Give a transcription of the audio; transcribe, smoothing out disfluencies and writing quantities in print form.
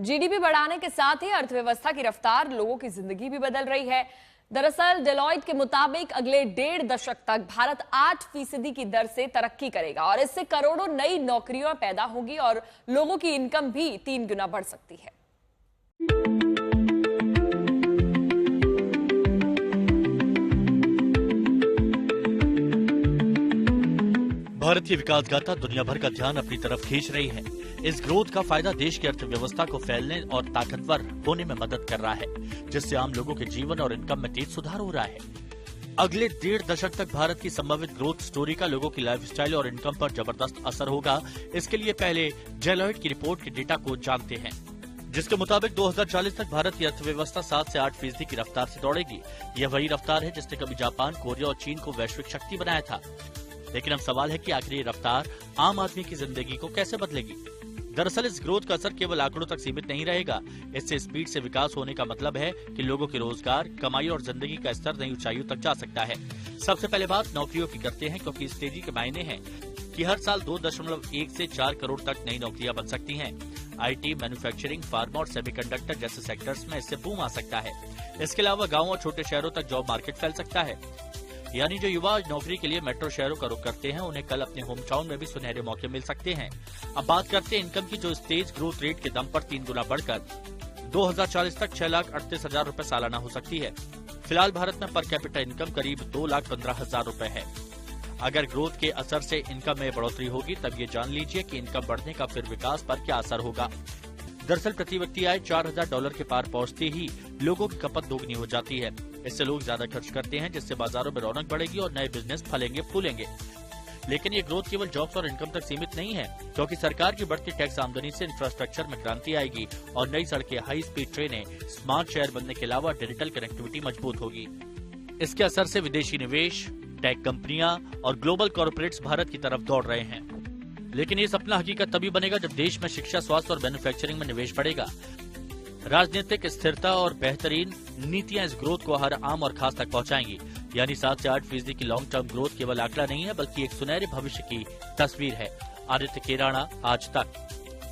GDP बढ़ाने के साथ ही अर्थव्यवस्था की रफ्तार, लोगों की जिंदगी भी बदल रही है। दरअसल डेलॉयट के मुताबिक अगले 1.5 दशक तक भारत 8% की दर से तरक्की करेगा और इससे करोड़ों नई नौकरियां पैदा होगी और लोगों की इनकम भी 3 गुना बढ़ सकती है। भारत की विकास गाथा दुनिया भर का ध्यान अपनी तरफ खींच रही है। इस ग्रोथ का फायदा देश की अर्थव्यवस्था को फैलने और ताकतवर होने में मदद कर रहा है, जिससे आम लोगों के जीवन और इनकम में तेज सुधार हो रहा है। अगले 1.5 दशक तक भारत की संभावित ग्रोथ स्टोरी का लोगों की लाइफस्टाइल और इनकम पर जबरदस्त असर होगा। इसके लिए पहले डेलॉयट की रिपोर्ट के डेटा को जानते हैं, जिसके मुताबिक 2040 तक भारत की अर्थव्यवस्था 7 से 8% की रफ्तार से दौड़ेगी। यह वही रफ्तार है जिसने कभी जापान, कोरिया और चीन को वैश्विक शक्ति बनाया था। लेकिन अब सवाल है कि आखिर ये रफ्तार आम आदमी की जिंदगी को कैसे बदलेगी। दरअसल इस ग्रोथ का असर केवल आंकड़ों तक सीमित नहीं रहेगा। इससे स्पीड से विकास होने का मतलब है कि लोगों के रोजगार, कमाई और जिंदगी का स्तर नई ऊंचाइयों तक जा सकता है। सबसे पहले बात नौकरियों की करते हैं, क्योंकि इस तेजी के मायने हैं कि हर साल 2.1 से 4 करोड़ तक नई नौकरियां बन सकती हैं। IT, मैन्युफैक्चरिंग, फार्मा और सेमीकंडक्टर जैसे सेक्टर्स में इससे बूम आ सकता है। इसके अलावा गाँव और छोटे शहरों तक जॉब मार्केट फैल सकता है। यानी जो युवा नौकरी के लिए मेट्रो शहरों का रुख करते हैं, उन्हें कल अपने होम टाउन में भी सुनहरे मौके मिल सकते हैं। अब बात करते हैं इनकम की, जो तेज ग्रोथ रेट के दम पर 3 गुना बढ़कर 2040 तक 6,38,000 रूपए सालाना हो सकती है। फिलहाल भारत में पर कैपिटा इनकम करीब 2,15,000 रूपए है। अगर ग्रोथ के असर से इनकम में बढ़ोतरी होगी, तब ये जान लीजिए कि इनकम बढ़ने का फिर विकास पर क्या असर होगा। दरअसल प्रति व्यक्ति आय $4,000 के पार पहुंचते ही लोगों की खपत दोगुनी हो जाती है। इससे लोग ज्यादा खर्च करते हैं, जिससे बाजारों में रौनक बढ़ेगी और नए बिजनेस फलेंगे फूलेंगे। लेकिन ये ग्रोथ केवल जॉब्स और इनकम तक सीमित नहीं है, क्योंकि सरकार की बढ़ती टैक्स आमदनी से इंफ्रास्ट्रक्चर में क्रांति आएगी और नई सड़कें, हाई स्पीड ट्रेनें, स्मार्ट शहर बनने के अलावा डिजिटल कनेक्टिविटी मजबूत होगी। इसके असर से विदेशी निवेश, टेक कंपनियां और ग्लोबल कॉर्पोरेट्स भारत की तरफ दौड़ रहे हैं। लेकिन ये सपना हकीकत तभी बनेगा जब देश में शिक्षा, स्वास्थ्य और मैन्युफैक्चरिंग में निवेश बढ़ेगा। राजनीतिक स्थिरता और बेहतरीन नीतियां इस ग्रोथ को हर आम और खास तक पहुंचाएंगी। यानी 7 से 8% की लॉन्ग टर्म ग्रोथ केवल आंकड़ा नहीं है, बल्कि एक सुनहरे भविष्य की तस्वीर है। आदित्य केराना, आज तक।